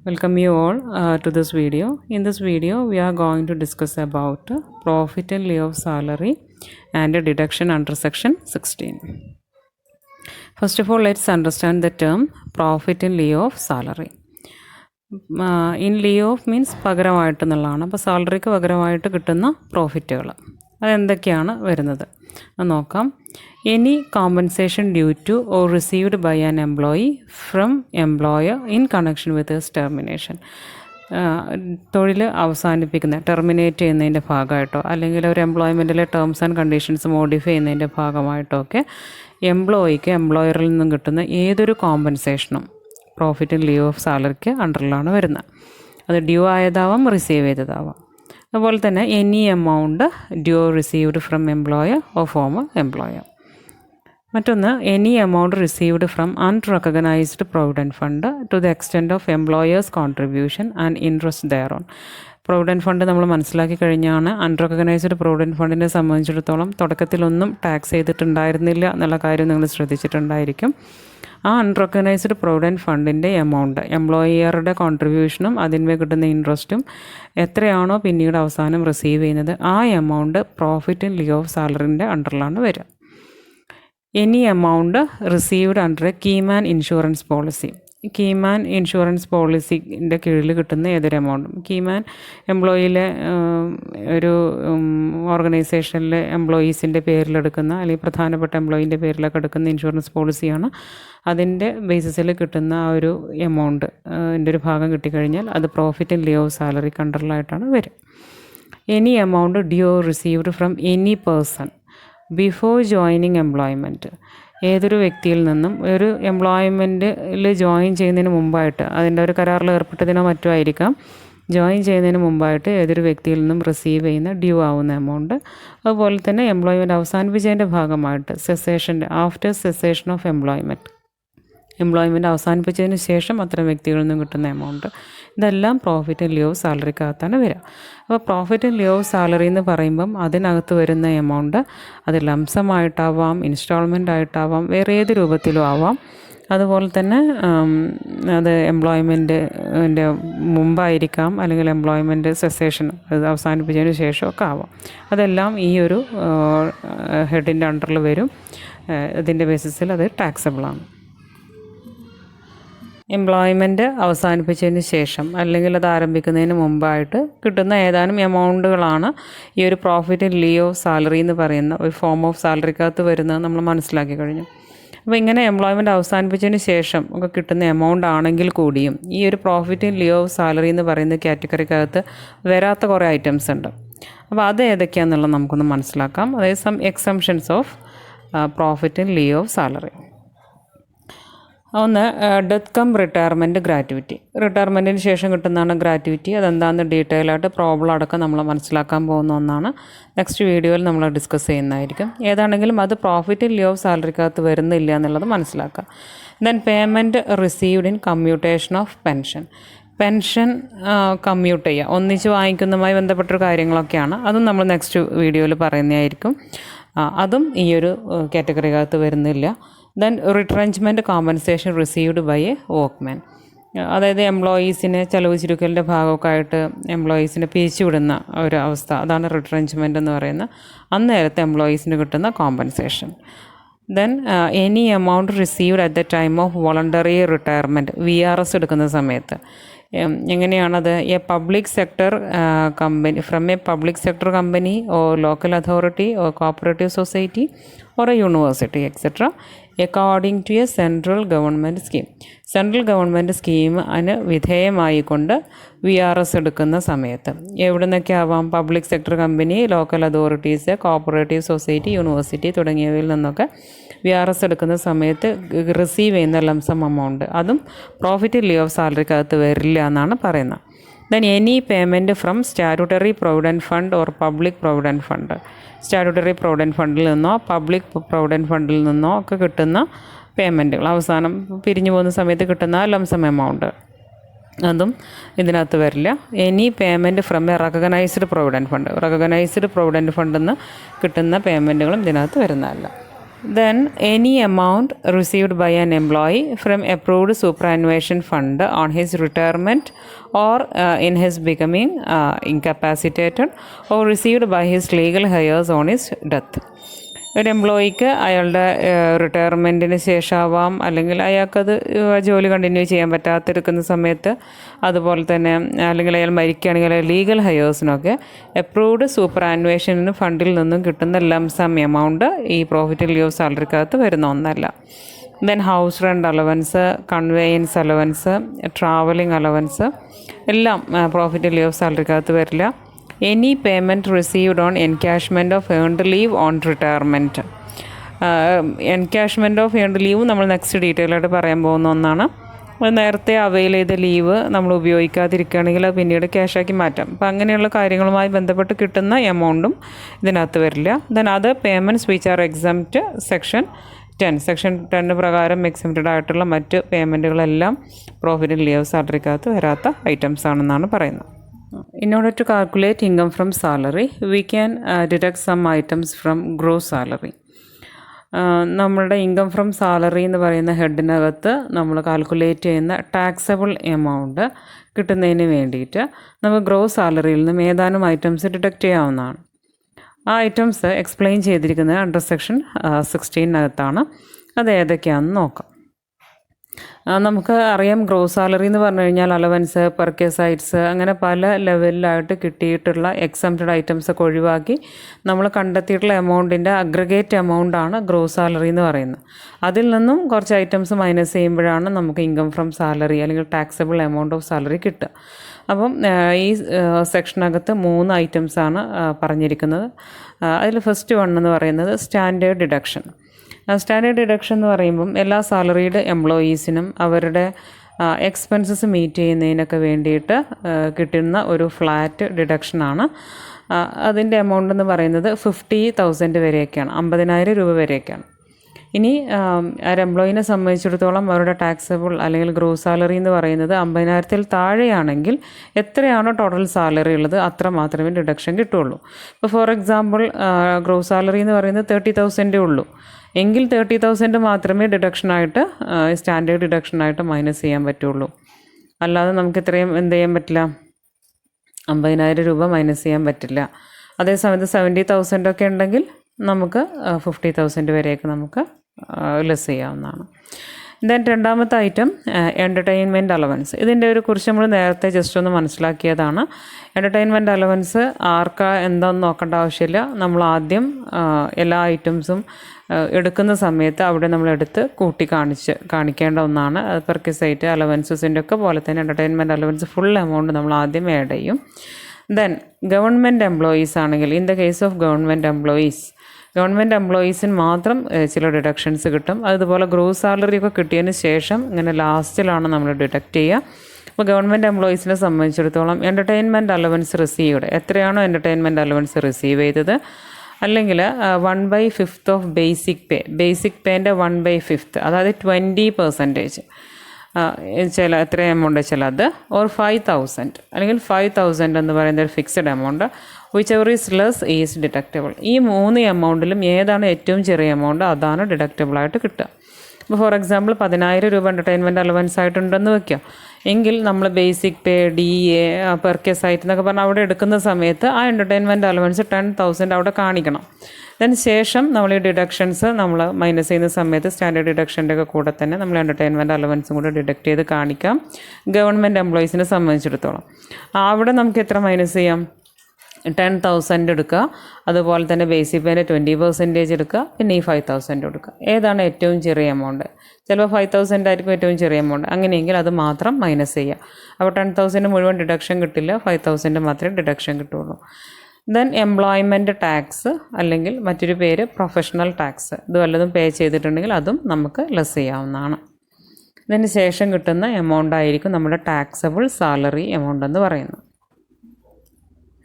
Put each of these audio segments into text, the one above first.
Welcome you all to this video. In this video, we are going to discuss about profit in lieu of salary and deduction under section 16. First of all, let's understand the term profit in lieu of salary. In lieu of means പകരമായിട്ട് എന്നുള്ളതാണ്. അപ്പോൾ സാലറിക്ക് പകരമായിട്ട് കിട്ടുന്ന പ്രോഫിറ്റുകൾ അതെന്തൊക്കെയാണ് വരുന്നത് നോക്കാം. Any compensation due to or received by an employee from employer in connection with his termination. തൊഴിൽ അവസാനിപ്പിക്കുന്ന terminate ചെയ്യുന്നതിൻ്റെ ഭാഗമായിട്ടോ അല്ലെങ്കിൽ ഒരു എംപ്ലോയ്മെൻറ്റിലെ ടേംസ് ആൻഡ് കണ്ടീഷൻസ് മോഡിഫൈ ചെയ്യുന്നതിൻ്റെ ഭാഗമായിട്ടോ ഒക്കെ എംപ്ലോയിക്ക് എംപ്ലോയറിൽ നിന്നും കിട്ടുന്ന ഏതൊരു കോമ്പൻസേഷനും പ്രോഫിറ്റ് ഇൻ ലീവ് ഓഫ് സാലറിക്ക് അണ്ടറിലാണ് വരുന്നത്. അത് ഡ്യൂ ആയതാവാം, റിസീവ് ചെയ്തതാവാം. അതുപോലെ തന്നെ any amount due received from employer or former employer. മറ്റൊന്ന് any amount received from unrecognised provident fund to the extent of employer's contribution and interest thereon. Provident fund നമ്മൾ മനസ്സിലാക്കി കഴിഞ്ഞാണ്. അൺറെക്കഗ്നൈസ്ഡ് പ്രൊവിഡൻറ്റ് ഫണ്ടിനെ സംബന്ധിച്ചിടത്തോളം തുടക്കത്തിലൊന്നും tax ചെയ്തിട്ടുണ്ടായിരുന്നില്ല എന്നുള്ള കാര്യം നിങ്ങൾ ശ്രദ്ധിച്ചിട്ടുണ്ടായിരിക്കും. ആ അൺറെക്കഗ്നൈസ്ഡ് പ്രൊവിഡൻറ്റ് ഫണ്ടിൻ്റെ എമൗണ്ട് എംപ്ലോയറുടെ കോൺട്രിബ്യൂഷനും അതിന്മേൽ കിട്ടുന്ന ഇൻട്രസ്റ്റും എത്രയാണോ പിന്നീട് അവസാനം റിസീവ് ചെയ്യുന്നത് ആ amount profit in leave of സാലറിൻ്റെ അണ്ടറിലാണ് വരിക. Any amount received under a keyman insurance policy. Keyman insurance പോളിസിൻ്റെ കീഴിൽ കിട്ടുന്ന ഏതൊരു എമൗണ്ടും, കീമാൻ എംപ്ലോയിയിലെ ഒരു ഓർഗനൈസേഷനിലെ എംപ്ലോയീസിൻ്റെ പേരിലെടുക്കുന്ന അല്ലെങ്കിൽ പ്രധാനപ്പെട്ട എംപ്ലോയീൻ്റെ പേരിലൊക്കെ എടുക്കുന്ന ഇൻഷുറൻസ് പോളിസിയാണ്. അതിൻ്റെ ബേസിസിൽ കിട്ടുന്ന ആ ഒരു എമൗണ്ട് ൻ്റെ ഒരു ഭാഗം കിട്ടിക്കഴിഞ്ഞാൽ അത് profit in leave of salary കണ്ടറിലായിട്ടാണ് വരിക. Any amount due received from any person before joining employment. ഏതൊരു വ്യക്തിയിൽ നിന്നും ഒരു എംപ്ലോയ്മെൻറ്റിൽ ജോയിൻ ചെയ്യുന്നതിന് മുമ്പായിട്ട്, അതിൻ്റെ ഒരു കരാറിൽ ഏർപ്പെട്ടതിനോ മറ്റോ ആയിരിക്കാം, ജോയിൻ ചെയ്യുന്നതിന് മുമ്പായിട്ട് ഏതൊരു വ്യക്തിയിൽ നിന്നും റിസീവ് ചെയ്യുന്ന ഡ്യൂ ആവുന്ന എമൗണ്ട്. അതുപോലെ തന്നെ എംപ്ലോയ്മെൻറ്റ് അവസാനിപ്പിച്ചതിൻ്റെ ഭാഗമായിട്ട് ആഫ്റ്റർ സെസേഷൻ ഓഫ് എംപ്ലോയ്മെൻറ്റ് അവസാനിപ്പിച്ചതിന് ശേഷം അത്തരം വ്യക്തികളിൽ നിന്നും കിട്ടുന്ന എമൗണ്ട്. ഇതെല്ലാം പ്രോഫിറ്റ് ഇൻ ലീവ് ഓഫ് സാലറിക്കകത്താണ് വരിക. അപ്പോൾ profit in leave of salary എന്ന് പറയുമ്പം അതിനകത്ത് വരുന്ന എമൗണ്ട് അത് ലംസമായിട്ടാവാം, ഇൻസ്റ്റാൾമെൻ്റ് ആയിട്ടാവാം, വേറെ ഏത് രൂപത്തിലും ആവാം. അതുപോലെ തന്നെ അത് എംപ്ലോയ്മെൻറ്റിൻ്റെ മുമ്പായിരിക്കാം, അല്ലെങ്കിൽ എംപ്ലോയ്മെൻറ്റ് സെസേഷൻ അത് അവസാനിപ്പിച്ചതിന് ശേഷമൊക്കെ ആവാം. അതെല്ലാം ഈ ഒരു ഹെഡിൻ്റെ അണ്ടറിൽ വരും. ഇതിൻ്റെ ബേസിസിൽ അത് ടാക്സബിളാണ്. എംപ്ലോയ്മെൻറ്റ് അവസാനിപ്പിച്ചതിന് ശേഷം അല്ലെങ്കിൽ അത് ആരംഭിക്കുന്നതിന് മുമ്പായിട്ട് കിട്ടുന്ന ഏതാനും എമൗണ്ടുകളാണ് ഈ ഒരു profit in leave of salary എന്ന് പറയുന്ന ഒരു ഫോം ഓഫ് സാലറിക്കകത്ത് വരുന്നത് നമ്മൾ മനസ്സിലാക്കി കഴിഞ്ഞു. അപ്പോൾ ഇങ്ങനെ എംപ്ലോയ്മെൻറ്റ് അവസാനിപ്പിച്ചതിന് ശേഷം ഒക്കെ കിട്ടുന്ന എമൗണ്ട് ആണെങ്കിൽ കൂടിയും ഈ ഒരു profit in leave of salary എന്ന് പറയുന്ന കാറ്റഗറിക്കകത്ത് വരാത്ത കുറേ ഐറ്റംസ് ഉണ്ട്. അപ്പോൾ അത് ഏതൊക്കെയാണെന്നുള്ളത് നമുക്കൊന്ന് മനസ്സിലാക്കാം. അതായത് some exemptions of profit in leave of salary. ഒന്ന് ഡെത്ത് കം റിട്ടയർമെൻറ്റ് ഗ്രാറ്റുവിറ്റി. റിട്ടയർമെൻറ്റിന് ശേഷം കിട്ടുന്നതാണ് ഗ്രാറ്റുവിറ്റി. അതെന്താണെന്ന് ഡീറ്റെയിൽ ആയിട്ട് പ്രോബ്ലം അടക്കം നമ്മൾ മനസ്സിലാക്കാൻ പോകുന്ന ഒന്നാണ്. നെക്സ്റ്റ് വീഡിയോയിൽ നമ്മൾ ഡിസ്കസ് ചെയ്യുന്നതായിരിക്കും. ഏതാണെങ്കിലും അത് പ്രോഫിറ്റ് ഇൻ ലീവ് ഓഫ് സാലറിക്കകത്ത് വരുന്നില്ല എന്നുള്ളത് മനസ്സിലാക്കുക. Then payment received in commutation of pension commute ചെയ്യുക, ഒന്നിച്ച് വാങ്ങിക്കുന്നതുമായി ബന്ധപ്പെട്ടൊരു കാര്യങ്ങളൊക്കെയാണ്. അതും നമ്മൾ നെക്സ്റ്റ് വീഡിയോയിൽ പറയുന്നതായിരിക്കും. അതും ഈ ഒരു കാറ്റഗറിക്കകത്ത് വരുന്നില്ല. Then retrenchment compensation received by a workman. അതായത് എംപ്ലോയീസിനെ ചെലവ് ചുരുക്കലിൻ്റെ ഭാഗമൊക്കെ ആയിട്ട് എംപ്ലോയീസിനെ പിരിച്ചുവിടുന്ന ഒരു അവസ്ഥ, അതാണ് റിട്രെഞ്ച്മെൻറ്റ് എന്ന് പറയുന്നത്. അന്നേരത്തെ എംപ്ലോയീസിന് കിട്ടുന്ന compensation. Then any amount received at the time of voluntary retirement, VRS എടുക്കുന്ന സമയത്ത്. എങ്ങനെയാണത്? A public sector company from a public sector company or local authority or cooperative society or a university etcetera according to a central government scheme. Central government സ്കീമിന് വിധേയമായിക്കൊണ്ട് VRS എടുക്കുന്ന സമയത്ത് എവിടെ നിന്നൊക്കെ ആവാം? Public sector company, local authorities, cooperative society, university തുടങ്ങിയവയിൽ നിന്നൊക്കെ VRS എടുക്കുന്ന സമയത്ത് റിസീവ് ചെയ്യുന്ന ലംസം എമൗണ്ട് അതും പ്രോഫിറ്റ് ഇൻ ലീവ് ഓഫ് സാലറിക്കകത്ത് വരില്ല എന്നാണ് പറയുന്നത്. Then any payment from statutory provident fund or public provident fund. Statutory provident ഫണ്ടിൽ നിന്നോ പബ്ലിക് പ്രൊവിഡൻറ്റ് ഫണ്ടിൽ നിന്നോ ഒക്കെ കിട്ടുന്ന പേയ്മെൻറ്റുകൾ, അവസാനം പിരിഞ്ഞു പോകുന്ന സമയത്ത് കിട്ടുന്ന ലംസം എമൗണ്ട്, അതും ഇതിനകത്ത് വരില്ല. Any payment from A recognised provident fund. Recognised provident ഫണ്ടിൽ നിന്ന് കിട്ടുന്ന പേയ്മെൻറ്റുകളും ഇതിനകത്ത് വരുന്നതല്ല. Then any amount received by an employee from approved superannuation fund on his retirement or in his becoming incapacitated or received by his legal heirs on his death. ഒരു എംപ്ലോയിക്ക് അയാളുടെ റിട്ടയർമെൻറ്റിന് ശേഷമാവാം, അല്ലെങ്കിൽ അയാൾക്കത് ജോലി continue ചെയ്യാൻ പറ്റാത്തിരിക്കുന്ന സമയത്ത്, അതുപോലെ തന്നെ അല്ലെങ്കിൽ അയാൾ മരിക്കുകയാണെങ്കിൽ ലീഗൽ ഹയേഴ്സിനൊക്കെ അപ്രൂവ്ഡ് സൂപ്പർ ആനുവേഷൻ ഫണ്ടിൽ നിന്നും കിട്ടുന്ന ലംസം എമൗണ്ട് ഈ പ്രോഫിറ്റ് ലീവ് ഓഫ് സാലറിക്കകത്ത് വരുന്ന ഒന്നല്ല. Then house rent allowance, conveyance allowance, travelling allowance എല്ലാം പ്രോഫിറ്റ് ലീവ് ഓഫ് സാലറിക്കകത്ത് വരില്ല. Any payment received on എൻകാഷ്മെൻറ്റ് of earned leave on retirement. എൻകാഷ്മെൻറ്റ് of earned leave നമ്മൾ next detail ആയിട്ട് പറയാൻ പോകുന്ന ഒന്നാണ്. നേരത്തെ അവൈൽ ചെയ്ത ലീവ് നമ്മൾ ഉപയോഗിക്കാതിരിക്കുകയാണെങ്കിൽ അത് പിന്നീട് ക്യാഷാക്കി മാറ്റാം. അപ്പോൾ അങ്ങനെയുള്ള കാര്യങ്ങളുമായി ബന്ധപ്പെട്ട് കിട്ടുന്ന എമൗണ്ടും ഇതിനകത്ത് വരില്ല. ദെൻ അത് payments which are exempt section 10 പ്രകാരം എക്സംപ്റ്റഡ് ആയിട്ടുള്ള മറ്റ് പേയ്മെൻറ്റുകളെല്ലാം പ്രോഫിറ്റ് ലീവ് സാലറിക്കകത്ത് വരാത്ത ഐറ്റംസ് ആണെന്നാണ് പറയുന്നത്. In order to calculate income from salary, we can deduct some items from gross salary. നമ്മളുടെ ഇൻകം ഫ്രം സാലറി എന്ന് പറയുന്ന ഹെഡിനകത്ത് നമ്മൾ കാൽക്കുലേറ്റ് ചെയ്യുന്ന ടാക്സബിൾ എമൗണ്ട് കിട്ടുന്നതിന് വേണ്ടിയിട്ട് നമുക്ക് ഗ്രോസ് സാലറിയിൽ നിന്നും ഏതാനും ഐറ്റംസ് ഡിഡക്റ്റ് ചെയ്യാവുന്നതാണ്. ആ ഐറ്റംസ് എക്സ്പ്ലെയിൻ ചെയ്തിരിക്കുന്നത് അണ്ടർ സെക്ഷൻ 16 അത് ഏതൊക്കെയാണെന്ന് നോക്കാം. നമുക്ക് അറിയാം, ഗ്രോസ് സാലറി എന്ന് പറഞ്ഞു കഴിഞ്ഞാൽ അലവൻസ്, പെർക്കേസൈറ്റ്സ്, അങ്ങനെ പല ലെവലിലായിട്ട് കിട്ടിയിട്ടുള്ള എക്സംപ്റ്റഡ് ഐറ്റംസ് ഒക്കെ ഒഴിവാക്കി നമ്മൾ കണ്ടെത്തിയിട്ടുള്ള എമൗണ്ടിൻ്റെ അഗ്രഗേറ്റ് എമൗണ്ടാണ് ഗ്രോസ് സാലറി എന്ന് പറയുന്നത്. അതിൽ നിന്നും കുറച്ച് ഐറ്റംസ് മൈനസ് ചെയ്യുമ്പോഴാണ് നമുക്ക് ഇൻകം ഫ്രം സാലറി അല്ലെങ്കിൽ ടാക്സബിൾ എമൗണ്ട് ഓഫ് സാലറി കിട്ടുക. അപ്പം ഈ സെക്ഷനകത്ത് 3 ഐറ്റംസാണ് പറഞ്ഞിരിക്കുന്നത്. അതിൽ ഫസ്റ്റ് വൺ എന്ന് പറയുന്നത് സ്റ്റാൻഡേർഡ് ഡിഡക്ഷൻ. സ്റ്റാൻഡേർഡ് ഡിഡക്ഷൻ എന്ന് പറയുമ്പം എല്ലാ സാലറീഡ് എംപ്ലോയീസിനും അവരുടെ എക്സ്പെൻസസ് മീറ്റ് ചെയ്യുന്നതിനൊക്കെ വേണ്ടിയിട്ട് കിട്ടുന്ന ഒരു ഫ്ലാറ്റ് ഡിഡക്ഷനാണ്. അതിൻ്റെ എമൗണ്ട് എന്ന് പറയുന്നത് 50,000 വരെയൊക്കെയാണ്, 50,000 രൂപ വരെയൊക്കെയാണ്. ഇനി ഒരു എംപ്ലോയിനെ സംബന്ധിച്ചിടത്തോളം അവരുടെ ടാക്സബിൾ അല്ലെങ്കിൽ ഗ്രോസ് സാലറി എന്ന് പറയുന്നത് 50,000-ൽ താഴെയാണെങ്കിൽ എത്രയാണോ ടോട്ടൽ സാലറി ഉള്ളത് അത്ര മാത്രമേ ഡിഡക്ഷൻ കിട്ടുള്ളൂ. ഇപ്പോൾ ഫോർ എക്സാമ്പിൾ ഗ്രോസ് സാലറി എന്ന് പറയുന്നത് 30,000 ഉള്ളൂ എങ്കിൽ 30,000 മാത്രമേ ഡിഡക്ഷനായിട്ട് സ്റ്റാൻഡേർഡ് ഡിഡക്ഷനായിട്ട് മൈനസ് ചെയ്യാൻ പറ്റുള്ളൂ. അല്ലാതെ നമുക്ക് ഇത്രയും എന്ത് ചെയ്യാൻ പറ്റില്ല, 50,000 രൂപ മൈനസ് ചെയ്യാൻ പറ്റില്ല. അതേസമയത്ത് 70,000 ഒക്കെ ഉണ്ടെങ്കിൽ നമുക്ക് 50,000 വരെയൊക്കെ നമുക്ക് ലെസ് ചെയ്യാവുന്നതാണ്. ദെൻ രണ്ടാമത്തെ ഐറ്റം എൻ്റർടൈൻമെൻറ്റ് അലവൻസ്. ഇതിൻ്റെ ഒരു കുറിച്ച് നമ്മൾ നേരത്തെ ജസ്റ്റ് ഒന്ന് മനസ്സിലാക്കിയതാണ്. എൻ്റർടൈൻമെൻറ്റ് അലവൻസ് എന്താണെന്ന് നോക്കേണ്ട ആവശ്യമില്ല. നമ്മൾ ആദ്യം എല്ലാ ഐറ്റംസും എടുക്കുന്ന സമയത്ത് അവിടെ നമ്മൾ എടുത്ത് കാണിക്കേണ്ട ഒന്നാണ്. അത് പെർക്കിസൈറ്റ് അലവൻസസിൻ്റെ ഒക്കെ പോലെ തന്നെ എൻ്റർടൈൻമെൻറ്റ് അലവൻസ് ഫുൾ എമൗണ്ട് നമ്മൾ ആദ്യം ആഡ് ചെയ്യും. ദെൻ ഗവൺമെൻറ് എംപ്ലോയീസ് ആണെങ്കിൽ in the case of government എംപ്ലോയീസിന് മാത്രം ചില ഡിഡക്ഷൻസ് കിട്ടും. അതുപോലെ ഗ്രോസ് സാലറി ഒക്കെ കിട്ടിയതിന് ശേഷം ഇങ്ങനെ ലാസ്റ്റിലാണ് നമ്മൾ ഡിഡക്റ്റ് ചെയ്യുക. അപ്പോൾ ഗവൺമെൻറ് എംപ്ലോയീസിനെ സംബന്ധിച്ചിടത്തോളം എൻ്റർടൈൻമെൻറ്റ് അലവൻസ് റിസീവ്ഡ് എത്രയാണോ എൻ്റർടൈൻമെൻറ്റ് അലവൻസ് റിസീവ് ചെയ്തത്, അല്ലെങ്കിൽ 1/5 ഓഫ് ബേസിക് പേൻ്റെ 1/5, അതായത് 20%, എത്ര എമൗണ്ട് ചിലത്, ഓർ 5,000 അല്ലെങ്കിൽ 5,000 എന്ന് പറയുന്ന ഒരു fixed amount, which ever is less is deductible. ഈ 3 എമൗണ്ടിലും ഏതാണ് ഏറ്റവും ചെറിയ എമൗണ്ട് അതാണ് ഡിഡക്റ്റബിളായിട്ട് കിട്ടുക. ഇപ്പോൾ ഫോർ എക്സാമ്പിൾ 10,000 രൂപ എൻ്റർടൈൻമെൻറ്റ് അലവൻസ് ആയിട്ടുണ്ടെന്ന് വയ്ക്കുക. എങ്കിൽ നമ്മൾ ബേസിക് പേ, DA, പെർക്കേസൈറ്റ് എന്നൊക്കെ പറഞ്ഞാൽ അവിടെ എടുക്കുന്ന സമയത്ത് ആ എൻ്റർടൈൻമെൻറ്റ് അലവൻസ് 10,000 അവിടെ കാണിക്കണം. അതിന് ശേഷം നമ്മൾ ഈ ഡിഡക്ഷൻസ് നമ്മൾ മൈനസ് ചെയ്യുന്ന സമയത്ത് സ്റ്റാൻഡേർഡ് ഡിഡക്ഷൻ്റെ ഒക്കെ കൂടെ തന്നെ നമ്മൾ എൻ്റർടൈൻമെൻറ്റ് അലവൻസും കൂടെ ഡിഡക്റ്റ് ചെയ്ത് കാണിക്കാം ഗവൺമെൻറ് എംപ്ലോയീസിനെ സംബന്ധിച്ചിടത്തോളം. അവിടെ നമുക്ക് എത്ര മൈനസ് ചെയ്യാം, 10,000 എടുക്കുക. അതുപോലെ തന്നെ ബേസിക് പേൻ്റെ 20% എടുക്കുക. പിന്നെ ഈ 5,000 എടുക്കുക. ഏതാണ് ഏറ്റവും ചെറിയ എമൗണ്ട്? ചിലപ്പോൾ 5,000 ആയിരിക്കും ഏറ്റവും ചെറിയ എമൗണ്ട്. അങ്ങനെയെങ്കിൽ അത് മാത്രം മൈനസ് ചെയ്യുക. അപ്പോൾ 10,000 മുഴുവൻ ഡിഡക്ഷൻ കിട്ടില്ല, 5,000 മാത്രമേ ഡിഡക്ഷൻ കിട്ടുള്ളൂ. ദെൻ എംപ്ലോയ്മെൻറ്റ് ടാക്സ്, അല്ലെങ്കിൽ മറ്റൊരു പേര് പ്രൊഫഷണൽ ടാക്സ്, ഇത് വല്ലതും പേ ചെയ്തിട്ടുണ്ടെങ്കിൽ അതും നമുക്ക് ലെസ് ചെയ്യാവുന്നതാണ്. ഇതിന് ശേഷം കിട്ടുന്ന എമൗണ്ട് ആയിരിക്കും നമ്മുടെ ടാക്സബിൾ സാലറി എമൗണ്ട് എന്ന് പറയുന്നത്.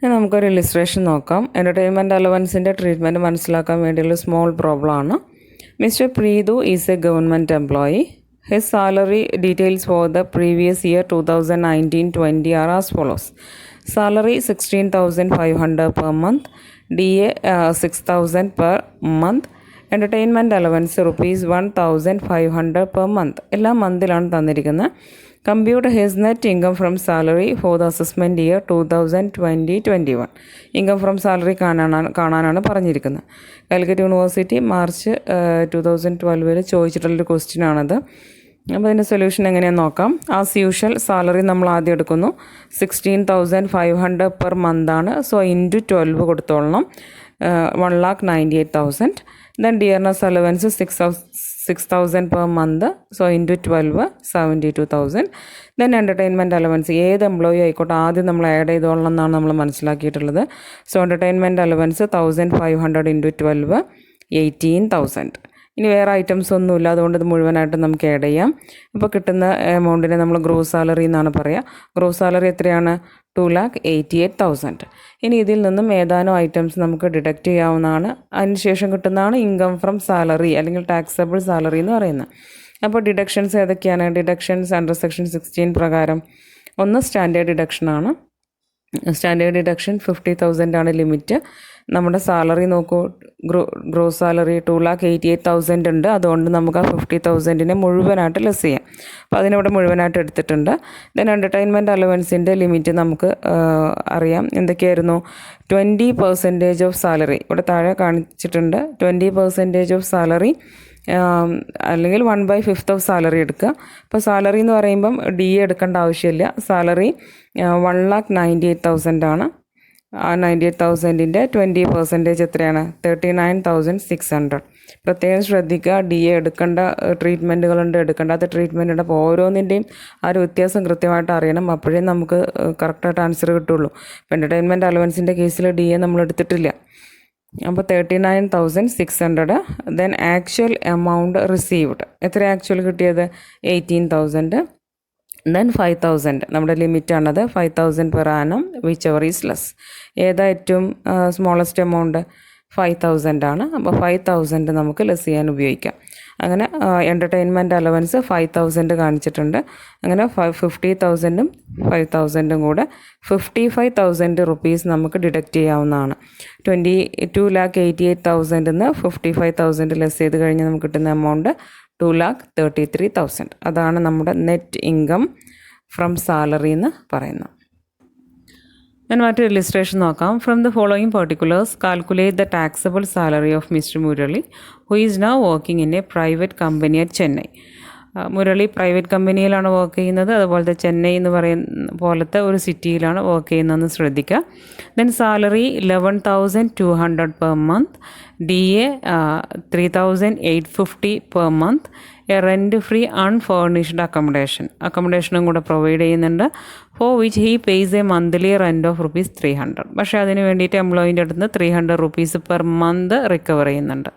നമുക്കൊരു ഇലിസ്ട്രേഷൻ നോക്കാം. എൻ്റർടൈൻമെൻറ്റ് അലവൻസിൻ്റെ ട്രീറ്റ്മെൻറ്റ് മനസ്സിലാക്കാൻ വേണ്ടിയുള്ള സ്മോൾ പ്രോബ്ലം ആണ്. Mister Preethu is A government employee. His salary details for the previous year 2019-20 are as follows. Salary 16,500 per month, DA 6,000 per month, entertainment allowance ₹1,500 per month. എല്ലാ മന്തിലാണ് തന്നിരിക്കുന്നത്. Compute his net income from salary for the assessment year 2020-21. Income from salary കാണാനാണ് പറഞ്ഞിരിക്കുന്നത്. Calicut university March 2012 ചോദിച്ചിട്ടുള്ളൊരു question ആണത്. അപ്പോൾ അതിൻ്റെ solution എങ്ങനെയാണെന്ന് നോക്കാം. As usual salary നമ്മൾ ആദ്യം എടുക്കുന്നു. 16,500 പെർ മന്താണ്. സോ ഇൻറ്റു 12 കൊടുത്തോളണം. 1,98,000. Then dearness allowance 6,000 per month. So into 12, 72,000. Then entertainment allowance ഏത് എംപ്ലോയി ആയിക്കോട്ടെ ആദ്യം നമ്മൾ ആഡ് ചെയ്തോളണം എന്നാണ് നമ്മൾ മനസ്സിലാക്കിയിട്ടുള്ളത്. So entertainment allowance 1,500 into 12, 18,000. ഇനി വേറെ ഐറ്റംസ് ഒന്നുമില്ല, അതുകൊണ്ട് ഇത് മുഴുവനായിട്ട് നമുക്ക് ആഡ് ചെയ്യാം. അപ്പോൾ കിട്ടുന്ന എമൗണ്ടിനെ നമ്മൾ ഗ്രോസ് സാലറി എന്നാണ് പറയുക. ഗ്രോസ് സാലറി എത്രയാണ്? 2,88,000. ഇനി ഇതിൽ നിന്നും ഏതാനും ഐറ്റംസ് നമുക്ക് ഡിഡക്റ്റ് ചെയ്യാവുന്നതാണ്. അതിനുശേഷം കിട്ടുന്നതാണ് ഇൻകം ഫ്രം സാലറി അല്ലെങ്കിൽ ടാക്സബിൾ സാലറി എന്ന് പറയുന്നത്. അപ്പോൾ ഡിഡക്ഷൻസ് ഏതൊക്കെയാണ്? ഡിഡക്ഷൻസ് അണ്ടർ സെക്ഷൻ 16 പ്രകാരം ഒന്ന് സ്റ്റാൻഡേർഡ് ഡിഡക്ഷനാണ്. സ്റ്റാൻഡേർഡ് ഡിഡക്ഷൻ 50,000 ആണ് ലിമിറ്റ്. നമ്മുടെ സാലറി നോക്കൂ, ഗ്രോസ് സാലറി 2,88,000 ഉണ്ട്. അതുകൊണ്ട് നമുക്ക് ആ 50,000 മുഴുവനായിട്ട് ലെസ് ചെയ്യാം. അപ്പോൾ അതിനിവിടെ മുഴുവനായിട്ട് എടുത്തിട്ടുണ്ട്. ദെൻ എൻ്റർടൈൻമെൻറ്റ് അലവൻസിൻ്റെ ലിമിറ്റ് നമുക്ക് അറിയാം. എന്തൊക്കെയായിരുന്നു? 20% ഓഫ് സാലറി ഇവിടെ താഴെ കാണിച്ചിട്ടുണ്ട്. 20% ഓഫ് സാലറി അല്ലെങ്കിൽ 1/5 ഓഫ് സാലറി എടുക്കുക. അപ്പോൾ സാലറി എന്ന് പറയുമ്പം DA എടുക്കേണ്ട ആവശ്യമില്ല. സാലറി 1,98,000 ആണ്. ആ 98,000-ൻ്റെ 20% എത്രയാണ്? 39,600. പ്രത്യേകം ശ്രദ്ധിക്കുക, DA എടുക്കേണ്ട ട്രീറ്റ്മെൻറ്റുകളുണ്ട്, എടുക്കേണ്ടാത്ത ട്രീറ്റ്മെൻ്റ് ഉണ്ട്. അപ്പോൾ ഓരോന്നിൻ്റെയും ആ ഒരു വ്യത്യാസം കൃത്യമായിട്ട് അറിയണം. അപ്പോഴേ നമുക്ക് കറക്റ്റായിട്ട് ആൻസർ കിട്ടുള്ളൂ. ഇപ്പോൾ എൻ്റർടൈൻമെൻറ്റ് അലവൻസിൻ്റെ കേസിൽ DA നമ്മൾ എടുത്തിട്ടില്ല. അപ്പോൾ 39,600. ദെൻ ആക്ച്വൽ എമൗണ്ട് റിസീവ്ഡ് എത്ര ആക്ച്വൽ കിട്ടിയത്? 18,000. ദെൻ 5,000 നമ്മുടെ ലിമിറ്റാണത്. 5,000 per annum which ever is less. ഏതാ ഏറ്റവും സ്മോളസ്റ്റ് എമൗണ്ട്? 5,000 ആണ്. അപ്പോൾ 5,000 നമുക്ക് ലെസ് ചെയ്യാൻ ഉപയോഗിക്കാം. അങ്ങനെ എൻ്റർടൈൻമെൻറ്റ് അലവൻസ് 5,000 കാണിച്ചിട്ടുണ്ട്. അങ്ങനെ 50,000-ഉം 5,000-ഉം കൂടെ 55,000 റുപ്പീസ് നമുക്ക് ഡിഡക്റ്റ് ചെയ്യാവുന്നതാണ്. 2,88,000-ന്ന് 55,000 ലെസ് ചെയ്ത് കഴിഞ്ഞാൽ നമുക്ക് കിട്ടുന്ന എമൗണ്ട് 2,33,000. അതാണ് നമ്മുടെ നെറ്റ് ഇൻകം ഫ്രം സാലറി എന്ന് പറയുന്നത്. ഞാൻ മറ്റൊരു ഇല്ലുസ്ട്രേഷൻ നോക്കാം. From the following particulars calculate the taxable salary of mister Murali who is now working in a private company at Chennai. Murali private കമ്പനിയിലാണ് വർക്ക് ചെയ്യുന്നത്. അതുപോലത്തെ ചെന്നൈ എന്ന് പറയുന്ന പോലത്തെ ഒരു സിറ്റിയിലാണ് വർക്ക് ചെയ്യുന്നതെന്ന് ശ്രദ്ധിക്കുക. Then salary 11,200 per month. DA 3,850 per month. Rent free unfurnished അക്കോമഡേഷനും കൂടെ പ്രൊവൈഡ് ചെയ്യുന്നുണ്ട്. For which he pays a monthly rent of ₹300. പക്ഷേ അതിന് വേണ്ടിയിട്ട് എംപ്ലോയിൻ്റെ അടുത്ത് നിന്ന് ₹300 പെർ മന്ത് റിക്കവർ ചെയ്യുന്നുണ്ട്.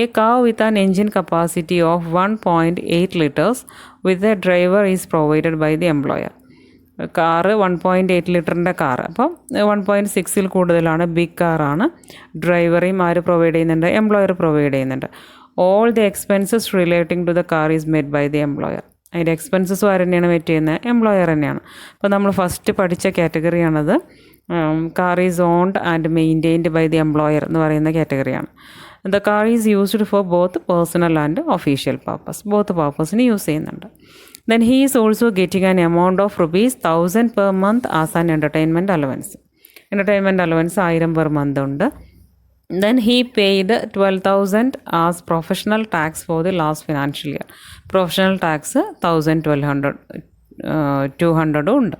A car with an engine capacity of 1.8 liters with a driver is provided by the employer. Car 1.8 ലിറ്ററിൻ്റെ കാറ്. അപ്പം 1.6-ൽ കൂടുതലാണ്, ബിഗ് കാറാണ്. ഡ്രൈവറേയും ആര് പ്രൊവൈഡ് ചെയ്യുന്നുണ്ട്? എംപ്ലോയർ പ്രൊവൈഡ് ചെയ്യുന്നുണ്ട്. All the expenses relating to the car is made by the employer. അതിൻ്റെ എക്സ്പെൻസസും ആര് തന്നെയാണ് മെറ്റ് ചെയ്യുന്നത്? എംപ്ലോയർ തന്നെയാണ്. അപ്പോൾ നമ്മൾ ഫസ്റ്റ് പഠിച്ച കാറ്റഗറിയാണത്. Car is owned and maintained by the employer എന്ന് പറയുന്ന കാറ്റഗറിയാണ്. The car is used for both personal and official purpose. Both പർപ്പസിന് യൂസ് ചെയ്യുന്നുണ്ട്. Then he is also getting an amount of ₹1,000 per month as an entertainment allowance. Entertainment allowance 1,000 per month ഉണ്ട്. Then he paid 12,000 as professional tax for the last financial year. Professional tax 1,000, 1,200, 200 ഉണ്ട്.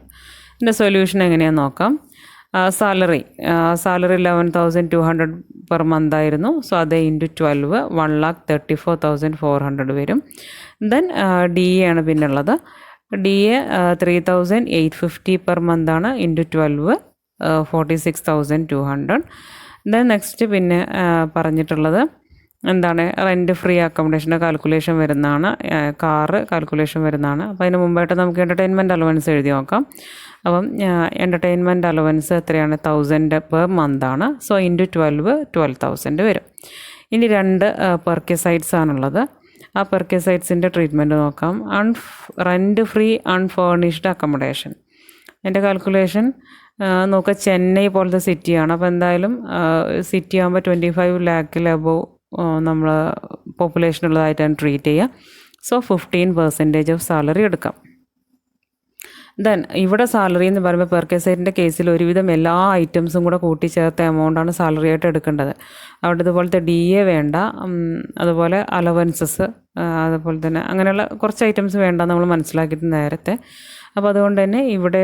ഇതിൻ്റെ solution എങ്ങനെയാണെന്ന് നോക്കാം. Salary 11,200 per month ആയിരുന്നു. So അത് into 12 1,34,400 വരും. Then DA ആണ് പിന്നുള്ളത്. DA 3,850 പെർ മന്താണ്. ഇൻറ്റു 12 46,200. ദെൻ നെക്സ്റ്റ് പിന്നെ പറഞ്ഞിട്ടുള്ളത് എന്താണ്? റെൻറ്റ് ഫ്രീ അക്കോമഡേഷൻ്റെ കാൽക്കുലേഷൻ വരുന്നതാണ്. കാറ് കാൽക്കുലേഷൻ വരുന്നതാണ്. അപ്പോൾ അതിന് മുമ്പായിട്ട് നമുക്ക് എൻ്റർടൈൻമെൻറ്റ് അലവൻസ് എഴുതി നോക്കാം. അപ്പം എൻ്റർടൈൻമെൻറ്റ് അലവൻസ് എത്രയാണ്? 1,000 പെർ മന്താണ്. സോ ഇൻറ്റു 12,000 വരും. ഇനി 2 പെർക്യൂസൈഡ്സ് ആണുള്ളത്. ആ പെർക്യൂസൈഡ്സിൻ്റെ ട്രീറ്റ്മെൻറ്റ് നോക്കാം. Rent free unfurnished accommodation. എൻ്റെ കാൽക്കുലേഷൻ നോക്കുക, ചെന്നൈ പോലത്തെ സിറ്റിയാണ്. അപ്പോൾ എന്തായാലും സിറ്റി ആകുമ്പോൾ 25 ലാഖിൽ അബോവ് നമ്മൾ പോപ്പുലേഷനുള്ളതായിട്ടാണ് ട്രീറ്റ് ചെയ്യുക. സോ 15% ഓഫ് സാലറി എടുക്കാം. ദെൻ ഇവിടെ സാലറി എന്ന് പറയുമ്പോൾ പെർ കേസൈറ്റിൻ്റെ കേസിൽ ഒരുവിധം എല്ലാ ഐറ്റംസും കൂടെ കൂട്ടിച്ചേർത്ത എമൗണ്ടാണ് സാലറി ആയിട്ട് എടുക്കേണ്ടത്. അവിടെ ഇതുപോലത്തെ DA വേണ്ട, അതുപോലെ അലവൻസസ്, അതുപോലെ തന്നെ അങ്ങനെയുള്ള കുറച്ച് ഐറ്റംസ് വേണ്ട നമ്മൾ മനസ്സിലാക്കിയിട്ട് നേരത്തെ. അപ്പോൾ അതുകൊണ്ട് തന്നെ ഇവിടെ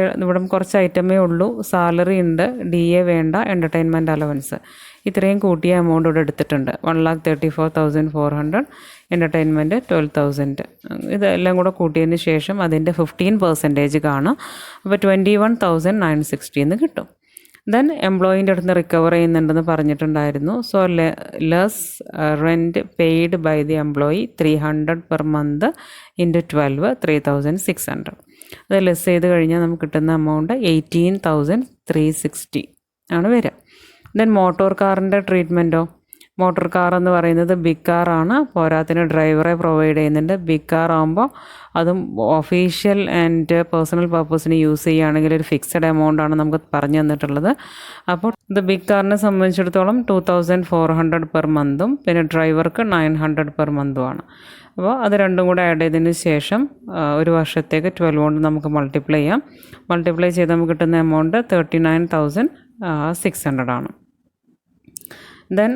കുറച്ച് ഐറ്റമേ ഉള്ളൂ. സാലറി ഉണ്ട്, DA വേണ്ട, എൻ്റർടൈൻമെൻറ്റ് അലവൻസ്, ഇത്രയും കൂട്ടിയ എമൗണ്ട് ഇവിടെ എടുത്തിട്ടുണ്ട്. 1,34,400, എൻ്റർടൈൻമെൻറ്റ് 12,000. ഇതെല്ലാം കൂടെ കൂട്ടിയതിന് ശേഷം അതിൻ്റെ 15% കാണും. അപ്പോൾ 21,960 എന്ന് കിട്ടും. ദെൻ എംപ്ലോയീൻ്റെ അടുത്ത് നിന്ന് റിക്കവർ ചെയ്യുന്നുണ്ടെന്ന് പറഞ്ഞിട്ടുണ്ടായിരുന്നു. So less rent paid by the employee 300 per month into 12, 3,600. അത് ലെസ് ചെയ്ത് കഴിഞ്ഞാൽ നമുക്ക് കിട്ടുന്ന എമൗണ്ട് 18,360 ആണ് വരിക. ദെൻ മോട്ടോർ കാറിൻ്റെ ട്രീറ്റ്മെൻറ്റോ, മോട്ടോർ കാർ എന്ന് പറയുന്നത് ബിഗ് കാറാണ്, പോരാത്തിന് ഡ്രൈവറെ പ്രൊവൈഡ് ചെയ്യുന്നുണ്ട്. ബിഗ് കാർ ആകുമ്പോൾ അതും ഒഫീഷ്യൽ ആൻഡ് പേഴ്സണൽ പർപ്പസിന് യൂസ് ചെയ്യുകയാണെങ്കിൽ ഒരു ഫിക്സഡ് എമൗണ്ടാണ് നമുക്ക് പറഞ്ഞു തന്നിട്ടുള്ളത്. അപ്പോൾ ഇത് ബിഗ് കാറിനെ സംബന്ധിച്ചിടത്തോളം 2,400 പെർ മന്തും പിന്നെ ഡ്രൈവർക്ക് 900 പെർ മന്തുമാണ്. അപ്പോൾ അത് രണ്ടും കൂടെ ആഡ് ചെയ്തതിന് ശേഷം ഒരു വർഷത്തേക്ക് 12 കൊണ്ട് നമുക്ക് മൾട്ടിപ്ലൈ ചെയ്യാം. മൾട്ടിപ്ലൈ ചെയ്ത് നമുക്ക് കിട്ടുന്ന എമൗണ്ട് 39,600 ആണ്. ദെൻ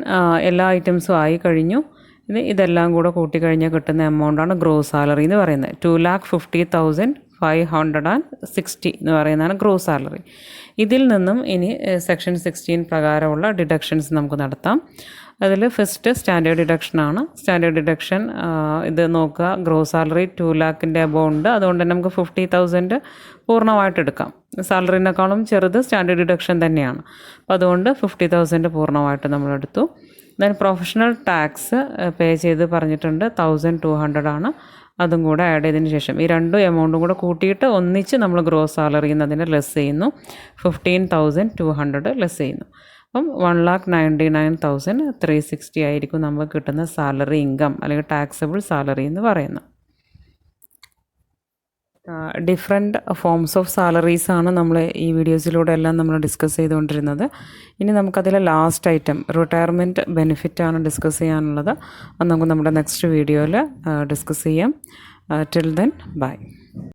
എല്ലാ ഐറ്റംസും ആയി കഴിഞ്ഞു. ഇതെല്ലാം കൂടെ കൂട്ടിക്കഴിഞ്ഞാൽ കിട്ടുന്ന എമൗണ്ടാണ് ഗ്രോസ് സാലറി എന്ന് പറയുന്നത്. 2,50,560 എന്ന് പറയുന്നതാണ് ഗ്രോസ് സാലറി. ഇതിൽ നിന്നും ഇനി സെക്ഷൻ 16 പ്രകാരമുള്ള ഡിഡക്ഷൻസ് നമുക്ക് നടത്താം. അതിൽ ഫസ്റ്റ് സ്റ്റാൻഡേർഡ് ഡിഡക്ഷനാണ്. സ്റ്റാൻഡേർഡ് ഡിഡക്ഷൻ ഇത് നോക്കുക, ഗ്രോസ് സാലറി 2 ലാഖിൻ്റെ അബോവ് ഉണ്ട്, അതുകൊണ്ട് തന്നെ നമുക്ക് 50,000 പൂർണ്ണമായിട്ട് എടുക്കാം. സാലറിനേക്കാളും ചെറുത് സ്റ്റാൻഡേർഡ് ഡിഡക്ഷൻ തന്നെയാണ്. അപ്പോൾ അതുകൊണ്ട് 50,000 പൂർണ്ണമായിട്ട് നമ്മളെടുത്തു. ദെൻ പ്രൊഫഷണൽ ടാക്സ് പേ ചെയ്ത് പറഞ്ഞിട്ടുണ്ട് 1,200 ആണ്. അതും കൂടെ ആഡ് ചെയ്തതിന് ശേഷം ഈ രണ്ടും എമൗണ്ടും കൂടെ കൂട്ടിയിട്ട് ഒന്നിച്ച് നമ്മൾ ഗ്രോസ് സാലറി എന്നതിനെ ലെസ് ചെയ്യുന്നു. 15,200 ലെസ് ചെയ്യുന്നു. അപ്പം 1,99,360 ആയിരിക്കും നമുക്ക് കിട്ടുന്ന സാലറി ഇൻകം അല്ലെങ്കിൽ ടാക്സബിൾ സാലറി എന്ന് പറയുന്നത്. ഡിഫറെൻറ്റ് ഫോംസ് ഓഫ് സാലറീസാണ് നമ്മൾ ഈ വീഡിയോസിലൂടെ എല്ലാം നമ്മൾ ഡിസ്കസ് ചെയ്തുകൊണ്ടിരുന്നത്. ഇനി നമുക്കതിലെ ലാസ്റ്റ് ഐറ്റം റിട്ടയർമെൻറ്റ് ബെനിഫിറ്റാണ് ഡിസ്കസ് ചെയ്യാനുള്ളത്. അത് നമുക്ക് നമ്മുടെ നെക്സ്റ്റ് വീഡിയോയിൽ ഡിസ്കസ് ചെയ്യാം. Till then bye.